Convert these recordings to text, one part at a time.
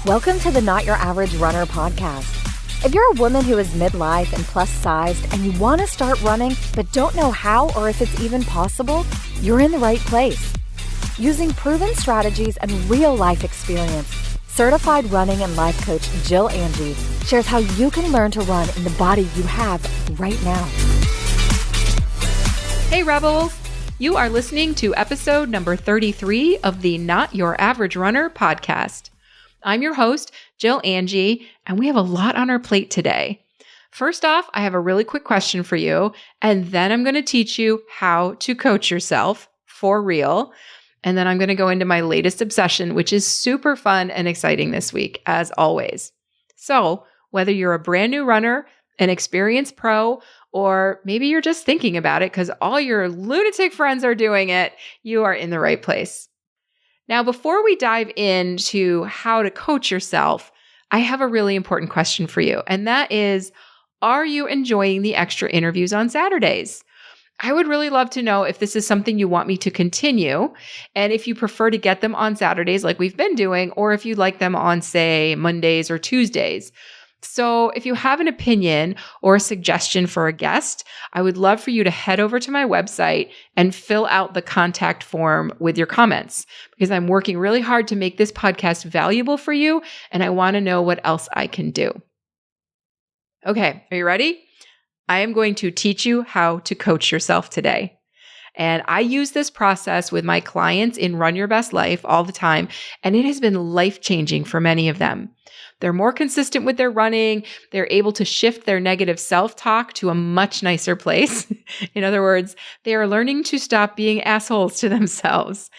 Welcome to the Not Your Average Runner podcast. If you're a woman who is midlife and plus-sized and you want to start running but don't know how or if it's even possible, you're in the right place. Using proven strategies and real-life experience, certified running and life coach Jill Angie shares how you can learn to run in the body you have right now. Hey Rebels! You are listening to episode number 33 of the Not Your Average Runner podcast. I'm your host, Jill Angie, and we have a lot on our plate today. First off, I have a really quick question for you, and then I'm going to teach you how to coach yourself for real. And then I'm going to go into my latest obsession, which is super fun and exciting this week, as always. So whether you're a brand new runner, an experienced pro, or maybe you're just thinking about it because all your lunatic friends are doing it, you are in the right place. Now, before we dive into how to coach yourself, I have a really important question for you. And that is, are you enjoying the extra interviews on Saturdays? I would really love to know if this is something you want me to continue, and if you prefer to get them on Saturdays like we've been doing, or if you like them on, say, Mondays or Tuesdays. So if you have an opinion or a suggestion for a guest, I would love for you to head over to my website and fill out the contact form with your comments, because I'm working really hard to make this podcast valuable for you, and I want to know what else I can do. Okay, are you ready? I am going to teach you how to coach yourself today. And I use this process with my clients in Run Your Best Life all the time, and it has been life-changing for many of them. They're more consistent with their running. They're able to shift their negative self-talk to a much nicer place. In other words, they are learning to stop being assholes to themselves.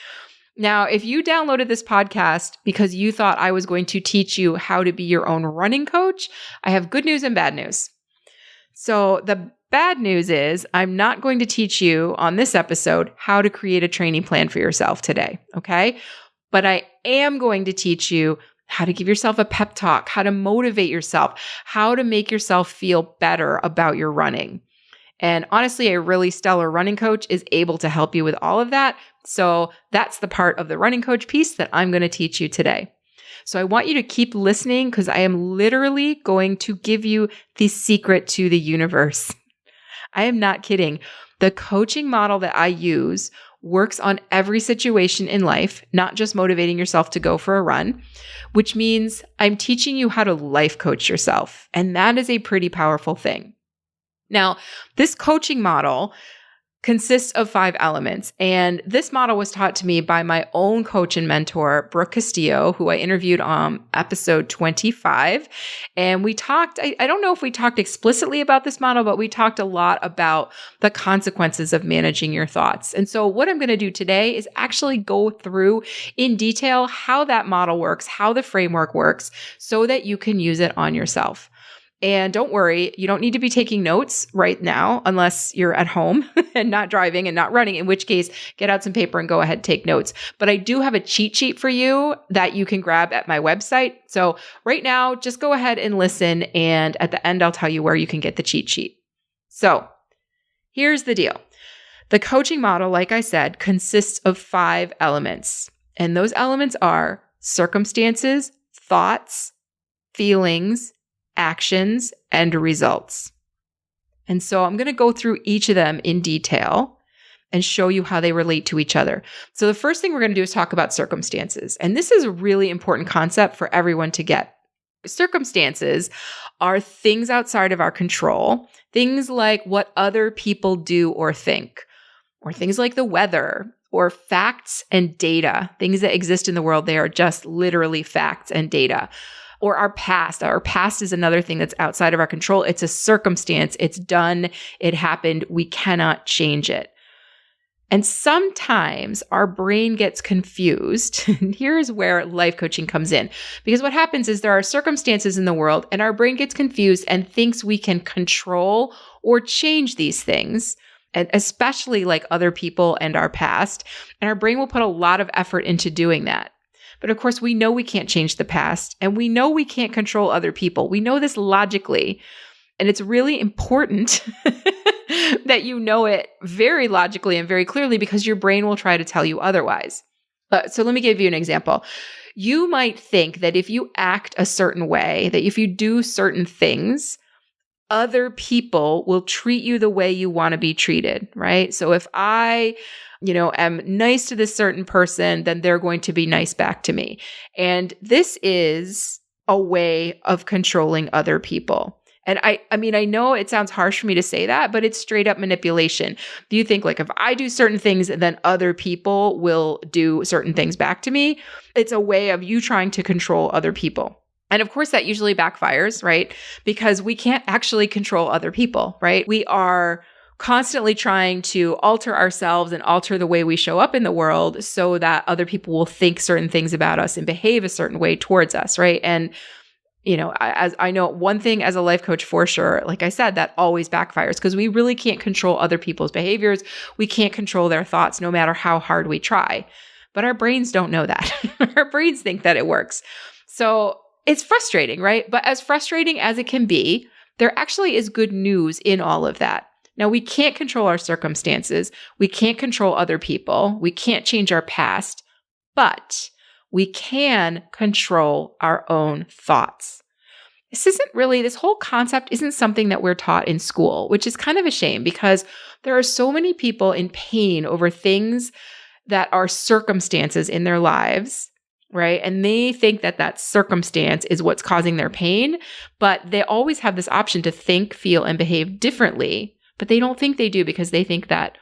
Now, if you downloaded this podcast because you thought I was going to teach you how to be your own running coach, I have good news and bad news. So the bad news is I'm not going to teach you on this episode how to create a training plan for yourself today, okay? But I am going to teach you how to give yourself a pep talk, how to motivate yourself, how to make yourself feel better about your running. And honestly, a really stellar running coach is able to help you with all of that. So that's the part of the running coach piece that I'm going to teach you today. So I want you to keep listening because I am literally going to give you the secret to the universe. I am not kidding. The coaching model that I use works on every situation in life, not just motivating yourself to go for a run, which means I'm teaching you how to life coach yourself. And that is a pretty powerful thing. Now, this coaching model consists of 5 elements. And this model was taught to me by my own coach and mentor, Brooke Castillo, who I interviewed on episode 25. And we talked, I don't know if we talked explicitly about this model, but we talked a lot about the consequences of managing your thoughts. And so what I'm going to do today is actually go through in detail how that model works, how the framework works, so that you can use it on yourself. And don't worry, you don't need to be taking notes right now unless you're at home and not driving and not running, in which case get out some paper and go ahead and take notes. But I do have a cheat sheet for you that you can grab at my website. So right now, just go ahead and listen. And at the end, I'll tell you where you can get the cheat sheet. So here's the deal. The coaching model, like I said, consists of 5 elements. And those elements are circumstances, thoughts, feelings, actions, and results. And so I'm going to go through each of them in detail and show you how they relate to each other. So the first thing we're going to do is talk about circumstances. And this is a really important concept for everyone to get. Circumstances are things outside of our control, things like what other people do or think, or things like the weather, or facts and data, things that exist in the world. They are just literally facts and data. Or our past. Our past is another thing that's outside of our control. It's a circumstance. It's done. It happened. We cannot change it. And sometimes our brain gets confused. And here's where life coaching comes in. Because what happens is there are circumstances in the world and our brain gets confused and thinks we can control or change these things, and especially like other people and our past. And our brain will put a lot of effort into doing that. But of course, we know we can't change the past, and we know we can't control other people. We know this logically, and it's really important that you know it very logically and very clearly because your brain will try to tell you otherwise. So let me give you an example. You might think that if you act a certain way, that if you do certain things, other people will treat you the way you want to be treated, right? So if I, am nice to this certain person, then they're going to be nice back to me. And this is a way of controlling other people. And I mean, I know it sounds harsh for me to say that, but it's straight up manipulation. Do you think like if I do certain things, then other people will do certain things back to me? It's a way of you trying to control other people. And of course, that usually backfires, right? Because we can't actually control other people, right? We are constantly trying to alter ourselves and alter the way we show up in the world so that other people will think certain things about us and behave a certain way towards us, right? And as I know one thing as a life coach for sure, like I said, that always backfires because we really can't control other people's behaviors. We can't control their thoughts no matter how hard we try. But our brains don't know that. Our brains think that it works. So it's frustrating, right? But as frustrating as it can be, there actually is good news in all of that. Now, we can't control our circumstances. We can't control other people. We can't change our past, but we can control our own thoughts. This whole concept isn't something that we're taught in school, which is kind of a shame because there are so many people in pain over things that are circumstances in their lives, right? And they think that that circumstance is what's causing their pain, but they always have this option to think, feel, and behave differently, but they don't think they do because they think that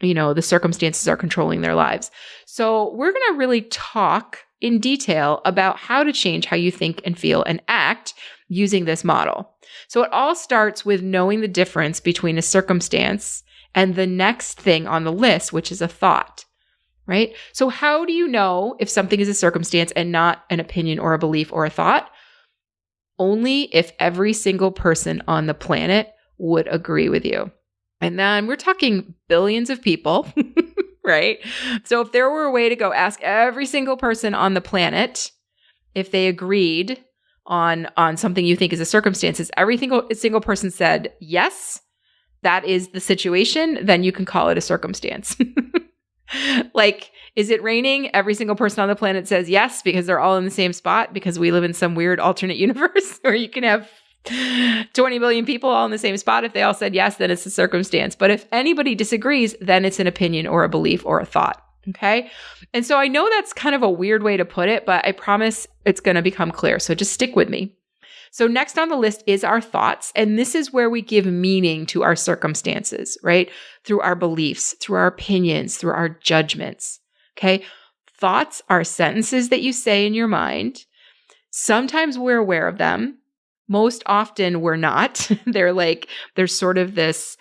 the circumstances are controlling their lives. So we're going to really talk in detail about how to change how you think and feel and act using this model. So it all starts with knowing the difference between a circumstance and the next thing on the list, which is a thought, right? So how do you know if something is a circumstance and not an opinion or a belief or a thought? Only if every single person on the planet would agree with you. And then we're talking billions of people, right? So if there were a way to go ask every single person on the planet if they agreed on something you think is a circumstance, every single person said, yes, that is the situation, then you can call it a circumstance. Like, is it raining? Every single person on the planet says yes because they're all in the same spot because we live in some weird alternate universe where you can have 20 billion people all in the same spot. If they all said yes, then it's a circumstance. But if anybody disagrees, then it's an opinion or a belief or a thought. Okay. And so I know that's kind of a weird way to put it, but I promise it's going to become clear. So just stick with me. So next on the list is our thoughts. And this is where we give meaning to our circumstances, right? Through our beliefs, through our opinions, through our judgments. Okay. Thoughts are sentences that you say in your mind. Sometimes we're aware of them. Most often we're not. There's sort of this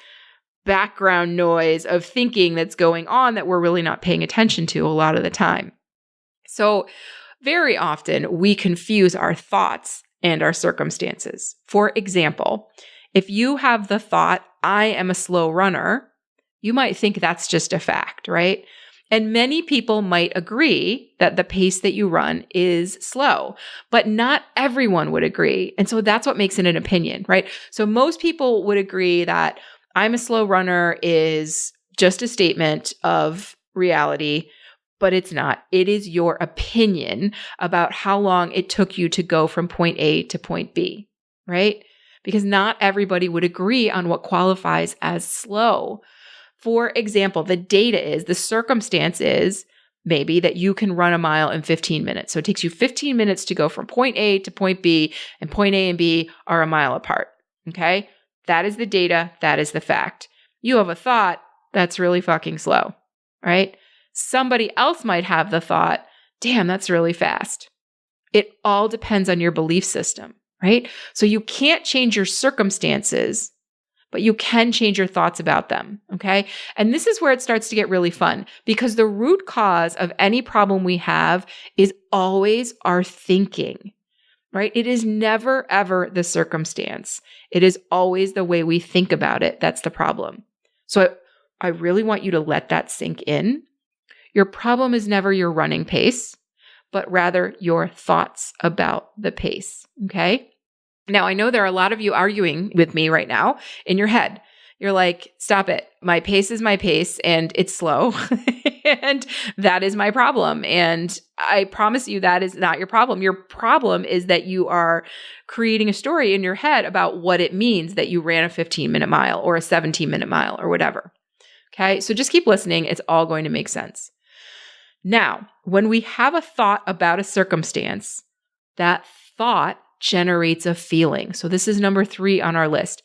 background noise of thinking that's going on that we're really not paying attention to a lot of the time. So very often we confuse our thoughts and our circumstances. For example, if you have the thought, I am a slow runner, you might think that's just a fact, right? And many people might agree that the pace that you run is slow, but not everyone would agree. And so that's what makes it an opinion, right? So most people would agree that I'm a slow runner is just a statement of reality, but it's not. It is your opinion about how long it took you to go from point A to point B, right? Because not everybody would agree on what qualifies as slow. For example, the circumstance is maybe that you can run a mile in 15 minutes. So it takes you 15 minutes to go from point A to point B, and point A and B are a mile apart. Okay? That is the data. That is the fact. You have a thought that's really fucking slow, right? Somebody else might have the thought, damn, that's really fast. It all depends on your belief system, right? So you can't change your circumstances, but you can change your thoughts about them, okay? And this is where it starts to get really fun because the root cause of any problem we have is always our thinking, right? It is never, ever the circumstance. It is always the way we think about it that's the problem. So I really want you to let that sink in. Your problem is never your running pace, but rather your thoughts about the pace, okay? Now, I know there are a lot of you arguing with me right now in your head. You're like, stop it. My pace is my pace and it's slow. And that is my problem. And I promise you that is not your problem. Your problem is that you are creating a story in your head about what it means that you ran a 15-minute mile or a 17-minute mile or whatever. Okay. So just keep listening. It's all going to make sense. Now, when we have a thought about a circumstance, that thought generates a feeling. So this is number 3 on our list.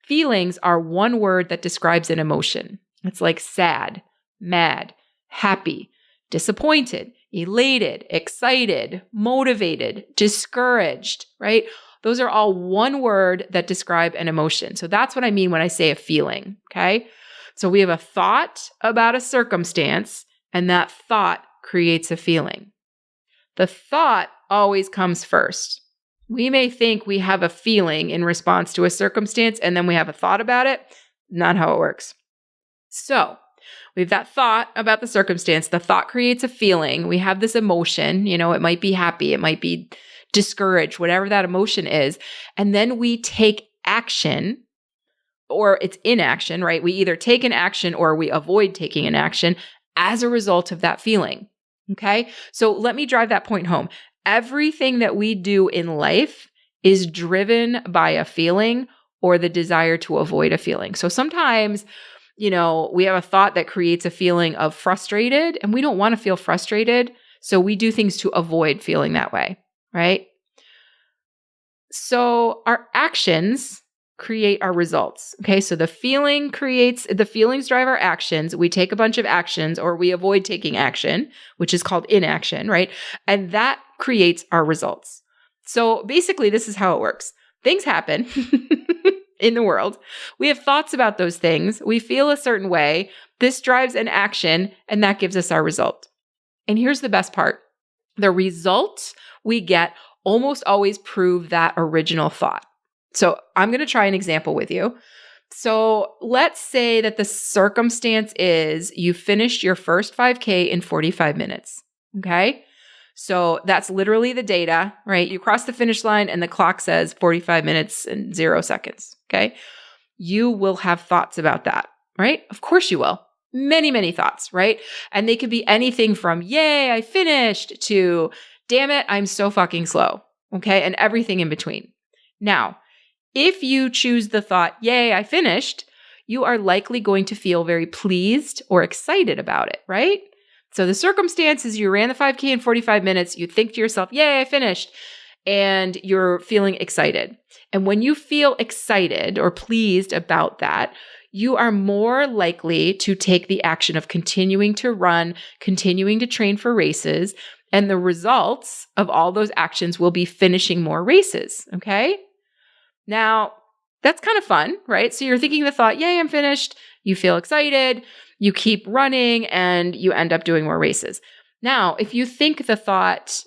Feelings are one word that describes an emotion. It's like sad, mad, happy, disappointed, elated, excited, motivated, discouraged, right? Those are all one word that describe an emotion. So that's what I mean when I say a feeling, okay? So we have a thought about a circumstance, and that thought creates a feeling. The thought always comes first. We may think we have a feeling in response to a circumstance, and then we have a thought about it. Not how it works. So we have that thought about the circumstance. The thought creates a feeling. We have this emotion. It might be happy. It might be discouraged, whatever that emotion is. And then we take action, or it's inaction, right? We either take an action or we avoid taking an action as a result of that feeling. Okay. So let me drive that point home. Everything that we do in life is driven by a feeling or the desire to avoid a feeling. So sometimes, we have a thought that creates a feeling of frustrated, and we don't want to feel frustrated. So we do things to avoid feeling that way, right? So our actions create our results. Okay. So the feelings drive our actions. We take a bunch of actions, or we avoid taking action, which is called inaction, right? And that creates our results. So basically, this is how it works. Things happen in the world. We have thoughts about those things. We feel a certain way. This drives an action, and that gives us our result. And here's the best part. The results we get almost always prove that original thought. So I'm going to try an example with you. So let's say that the circumstance is you finished your first 5K in 45 minutes. Okay. So that's literally the data, right? You cross the finish line and the clock says 45 minutes and 0 seconds. Okay. You will have thoughts about that, right? Of course you will. Many, many thoughts, right? And they could be anything from, yay, I finished, to, damn it, I'm so fucking slow. Okay. And everything in between. Now, if you choose the thought, yay, I finished, you are likely going to feel very pleased or excited about it, right? So the circumstance is you ran the 5K in 45 minutes, you think to yourself, yay, I finished, and you're feeling excited. And when you feel excited or pleased about that, you are more likely to take the action of continuing to run, continuing to train for races, and the results of all those actions will be finishing more races, okay? Now, that's kind of fun, right? So you're thinking the thought, yay, I'm finished. You feel excited. You keep running and you end up doing more races. Now, if you think the thought,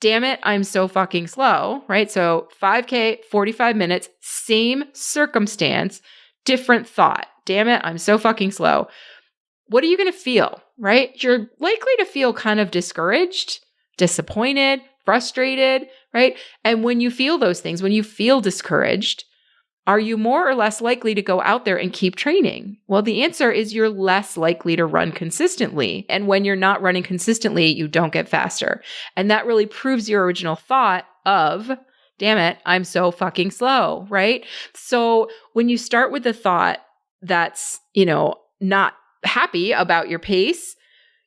damn it, I'm so fucking slow, right? So 5K, 45 minutes, same circumstance, different thought. Damn it, I'm so fucking slow. What are you going to feel, right? You're likely to feel kind of discouraged, disappointed, frustrated, right? And when you feel those things, when you feel discouraged, are you more or less likely to go out there and keep training? Well, the answer is you're less likely to run consistently. And when you're not running consistently, you don't get faster. And that really proves your original thought of, damn it, I'm so fucking slow, right? So when you start with the thought that's, not happy about your pace,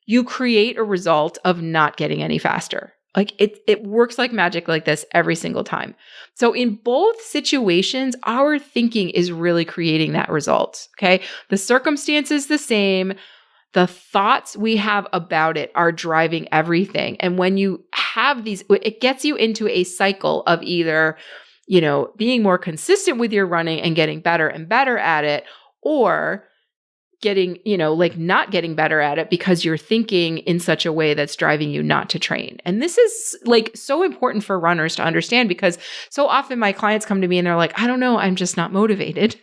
you create a result of not getting any faster. Like it works like magic like this every single time. So in both situations, our thinking is really creating that result. Okay. The circumstance is the same. The thoughts we have about it are driving everything. And when you have these, it gets you into a cycle of either, being more consistent with your running and getting better and better at it, or getting, not getting better at it because you're thinking in such a way that's driving you not to train. And this is so important for runners to understand, because so often my clients come to me and they're like, I don't know, I'm just not motivated.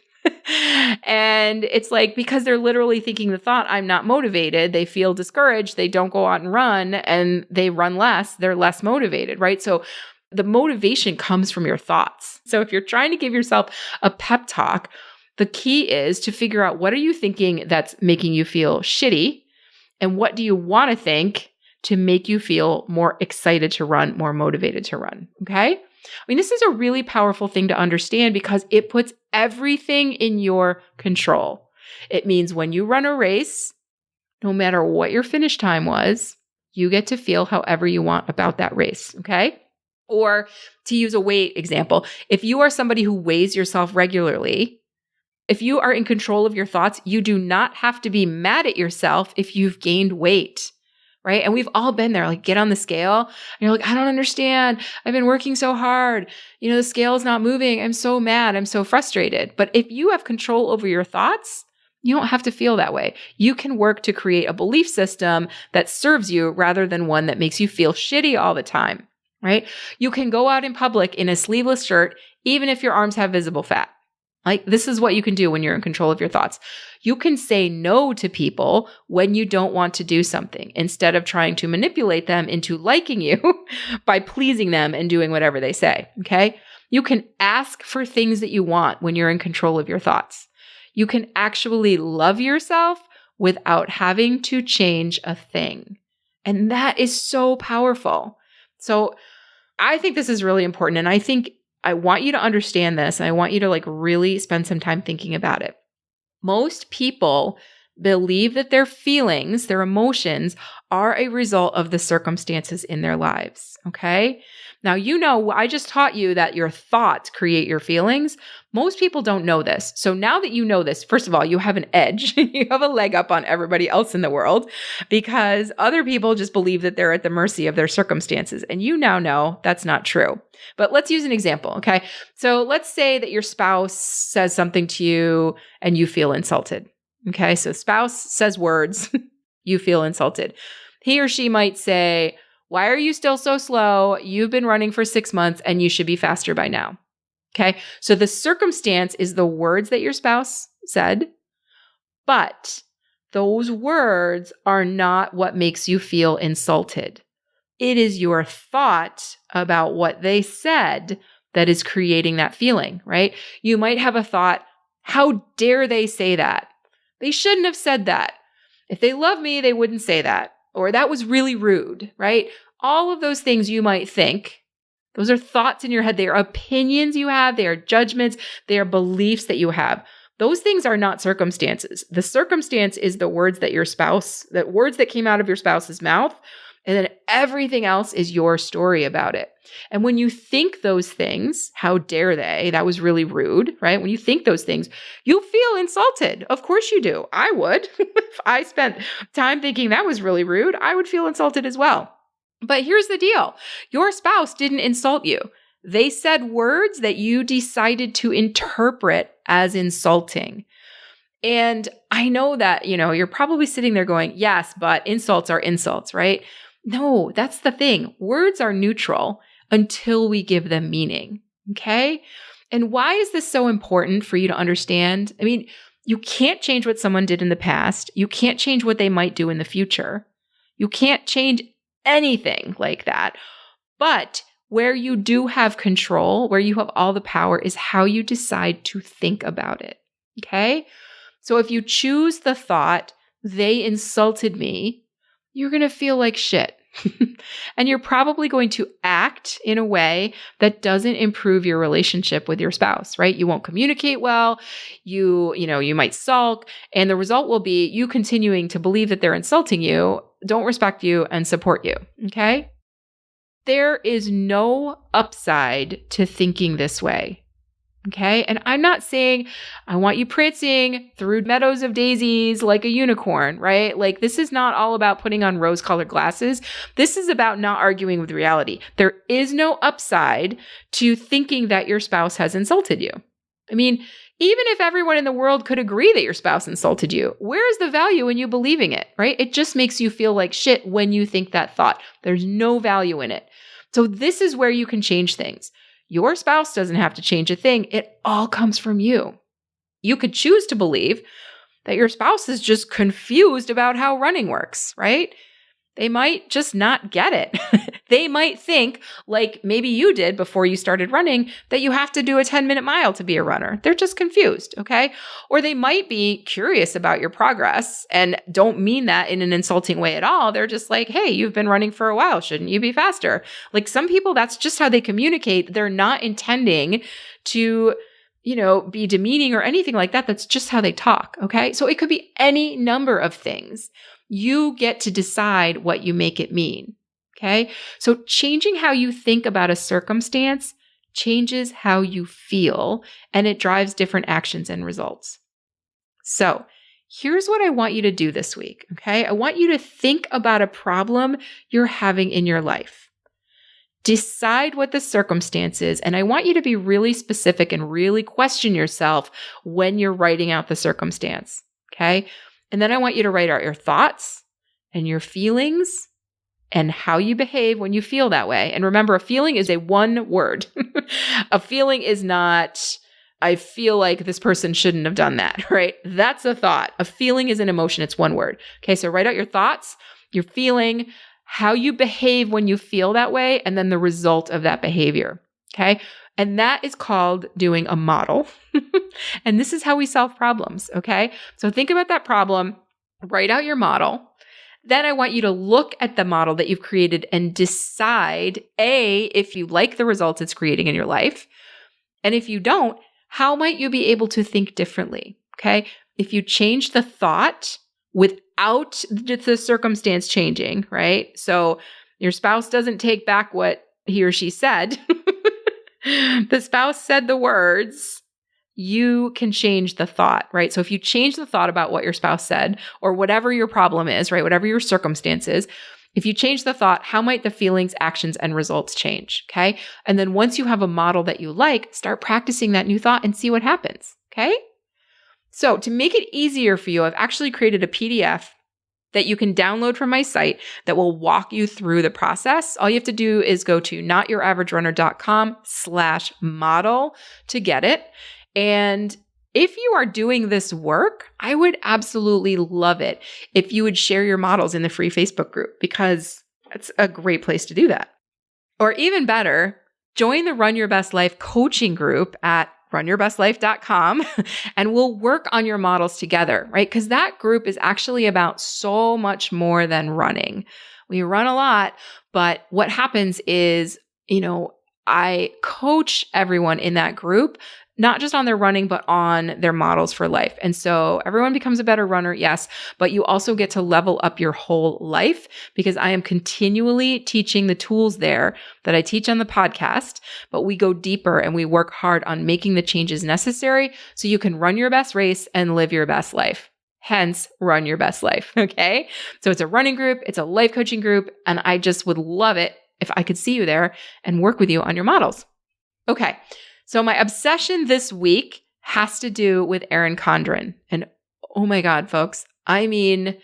And it's because they're literally thinking the thought, I'm not motivated. They feel discouraged. They don't go out and run, and they run less. They're less motivated, right? So the motivation comes from your thoughts. So if you're trying to give yourself a pep talk, the key is to figure out, what are you thinking that's making you feel shitty? And what do you want to think to make you feel more excited to run, more motivated to run? Okay. I mean, this is a really powerful thing to understand because it puts everything in your control. It means when you run a race, no matter what your finish time was, you get to feel however you want about that race. Okay. Or to use a weight example, if you are somebody who weighs yourself regularly, if you are in control of your thoughts, you do not have to be mad at yourself if you've gained weight, right? And we've all been there, like get on the scale and you're like, I don't understand. I've been working so hard. The scale is not moving. I'm so mad. I'm so frustrated. But if you have control over your thoughts, you don't have to feel that way. You can work to create a belief system that serves you rather than one that makes you feel shitty all the time, right? You can go out in public in a sleeveless shirt, even if your arms have visible fat. Like this is what you can do when you're in control of your thoughts. You can say no to people when you don't want to do something instead of trying to manipulate them into liking you by pleasing them and doing whatever they say. Okay. You can ask for things that you want when you're in control of your thoughts. You can actually love yourself without having to change a thing. And that is so powerful. So I think this is really important. And I want you to understand this. And I want you to really spend some time thinking about it. Most people believe that their feelings, their emotions are a result of the circumstances in their lives. Okay. Now, I just taught you that your thoughts create your feelings. Most people don't know this. So now that you know this, first of all, you have an edge. You have a leg up on everybody else in the world because other people just believe that they're at the mercy of their circumstances. And you now know that's not true. But let's use an example. Okay. So let's say that your spouse says something to you and you feel insulted. Okay. So spouse says words, you feel insulted. He or she might say, why are you still so slow? You've been running for 6 months and you should be faster by now. Okay. So the circumstance is the words that your spouse said, but those words are not what makes you feel insulted. It is your thought about what they said that is creating that feeling, right? You might have a thought, how dare they say that? They shouldn't have said that. If they love me, they wouldn't say that. Or that was really rude, right? All of those things you might think, those are thoughts in your head. They are opinions you have. They are judgments. They are beliefs that you have. Those things are not circumstances. The circumstance is the words that came out of your spouse's mouth. And then everything else is your story about it. And when you think those things, how dare they? That was really rude, right? When you think those things, you feel insulted. Of course you do. I would. If I spent time thinking that was really rude, I would feel insulted as well. But here's the deal. Your spouse didn't insult you. They said words that you decided to interpret as insulting. And I know that, you're probably sitting there going, yes, but insults are insults, right? No, that's the thing. Words are neutral until we give them meaning. Okay. And why is this so important for you to understand? I mean, you can't change what someone did in the past. You can't change what they might do in the future. You can't change anything like that. But where you do have control, where you have all the power is how you decide to think about it. Okay. So if you choose the thought, they insulted me, you're going to feel like shit. And you're probably going to act in a way that doesn't improve your relationship with your spouse, right? You won't communicate well. You might sulk. And the result will be you continuing to believe that they're insulting you, don't respect you, and support you. Okay? There is no upside to thinking this way. Okay. And I'm not saying I want you prancing through meadows of daisies like a unicorn, right? Like this is not all about putting on rose-colored glasses. This is about not arguing with reality. There is no upside to thinking that your spouse has insulted you. I mean, even if everyone in the world could agree that your spouse insulted you, where is the value in you believing it, right? It just makes you feel like shit when you think that thought. There's no value in it. So this is where you can change things. Your spouse doesn't have to change a thing. It all comes from you. You could choose to believe that your spouse is just confused about how running works, right? They might just not get it. They might think, like maybe you did before you started running, that you have to do a 10-minute mile to be a runner. They're just confused, okay? Or they might be curious about your progress and don't mean that in an insulting way at all. They're just like, hey, you've been running for a while. Shouldn't you be faster? Like some people, that's just how they communicate. They're not intending to be demeaning or anything like that. That's just how they talk, okay? So it could be any number of things. You get to decide what you make it mean, okay? So changing how you think about a circumstance changes how you feel, and it drives different actions and results. So here's what I want you to do this week, okay? I want you to think about a problem you're having in your life. Decide what the circumstance is, and I want you to be really specific and really question yourself when you're writing out the circumstance, okay? And then I want you to write out your thoughts and your feelings and how you behave when you feel that way. And remember, a feeling is a one word. A feeling is not, I feel like this person shouldn't have done that, right? That's a thought. A feeling is an emotion. It's one word. Okay, so write out your thoughts, your feeling, how you behave when you feel that way, and then the result of that behavior. Okay. And that is called doing a model. And this is how we solve problems. Okay. So think about that problem, write out your model. Then I want you to look at the model that you've created and decide, A, if you like the results it's creating in your life. And if you don't, how might you be able to think differently? Okay. If you change the thought without the circumstance changing, right? So your spouse doesn't take back what he or she said. The spouse said the words, you can change the thought, right? So if you change the thought about what your spouse said or whatever your problem is, right? Whatever your circumstance is, if you change the thought, how might the feelings, actions, and results change? Okay. And then once you have a model that you like, start practicing that new thought and see what happens. Okay. So to make it easier for you, I've actually created a PDF that you can download from my site that will walk you through the process. All you have to do is go to notyouraverage-runner.com/model to get it. And if you are doing this work, I would absolutely love it if you would share your models in the free Facebook group, because it's a great place to do that. Or even better, join the Run Your Best Life coaching group at runyourbestlife.com and we'll work on your models together, right? Because that group is actually about so much more than running. We run a lot, but what happens is, I coach everyone in that group, not just on their running, but on their models for life. And so everyone becomes a better runner, yes, but you also get to level up your whole life because I am continually teaching the tools there that I teach on the podcast, but we go deeper and we work hard on making the changes necessary so you can run your best race and live your best life. Hence, run your best life, okay? So it's a running group, it's a life coaching group, and I just would love it if I could see you there and work with you on your models. Okay. So my obsession this week has to do with Erin Condren. And oh my God, folks, I mean,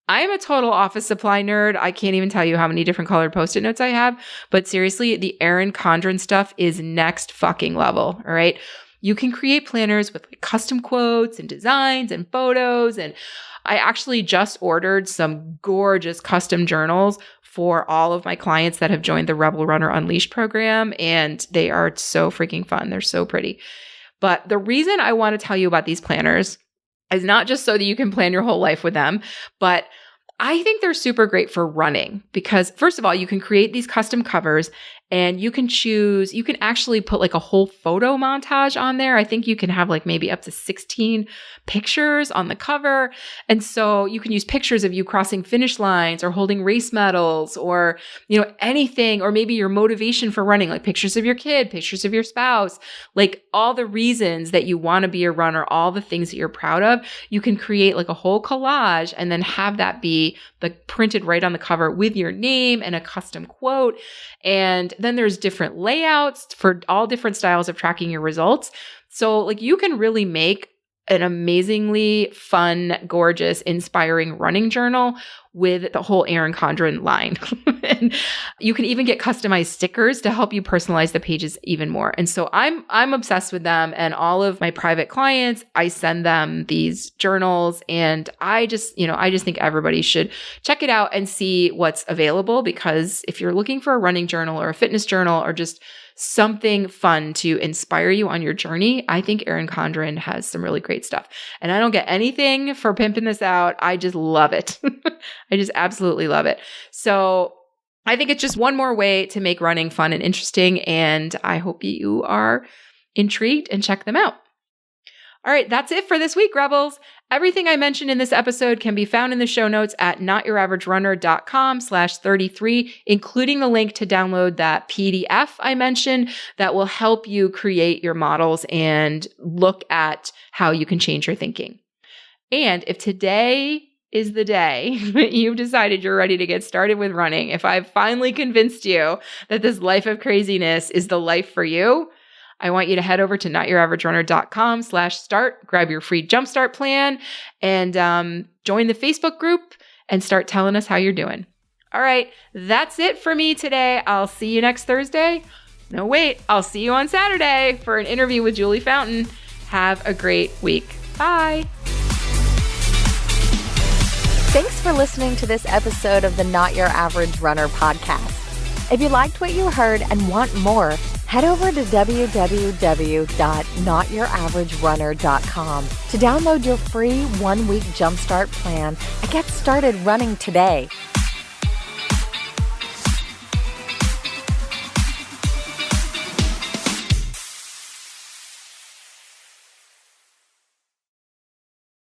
I am a total office supply nerd. I can't even tell you how many different colored Post-it notes I have. But seriously, the Erin Condren stuff is next fucking level, all right? You can create planners with like custom quotes and designs and photos. And I actually just ordered some gorgeous custom journals for all of my clients that have joined the Rebel Runner Unleashed program, and they are so freaking fun. They're so pretty. But the reason I want to tell you about these planners is not just so that you can plan your whole life with them, but I think they're super great for running because, first of all, you can create these custom covers and you can actually put like a whole photo montage on there. I think you can have like maybe up to 16 pictures on the cover. And so you can use pictures of you crossing finish lines or holding race medals or, anything, or maybe your motivation for running, like pictures of your kid, pictures of your spouse, like all the reasons that you want to be a runner, all the things that you're proud of. You can create like a whole collage and then have that be printed right on the cover with your name and a custom quote. And then there's different layouts for all different styles of tracking your results. So like you can really make an amazingly fun, gorgeous, inspiring running journal with the whole Erin Condren line. And you can even get customized stickers to help you personalize the pages even more. And so I'm obsessed with them, and all of my private clients, I send them these journals, and I just think everybody should check it out and see what's available, because if you're looking for a running journal or a fitness journal or just something fun to inspire you on your journey, I think Erin Condren has some really great stuff. And I don't get anything for pimping this out. I just love it. I just absolutely love it. So I think it's just one more way to make running fun and interesting. And I hope you are intrigued and check them out. All right, that's it for this week, Rebels. Everything I mentioned in this episode can be found in the show notes at notyouraverage.runner.com/33, including the link to download that PDF I mentioned that will help you create your models and look at how you can change your thinking. And if today is the day that you've decided you're ready to get started with running, if I've finally convinced you that this life of craziness is the life for you, I want you to head over to notyouraverage.runner.com/start, grab your free jumpstart plan, and join the Facebook group and start telling us how you're doing. All right, that's it for me today. I'll see you next Thursday. No, wait, I'll see you on Saturday for an interview with Julie Fountain. Have a great week. Bye. Thanks for listening to this episode of the Not Your Average Runner podcast. If you liked what you heard and want more, head over to www.notyouraverage.runner.com to download your free 1-week jumpstart plan and get started running today.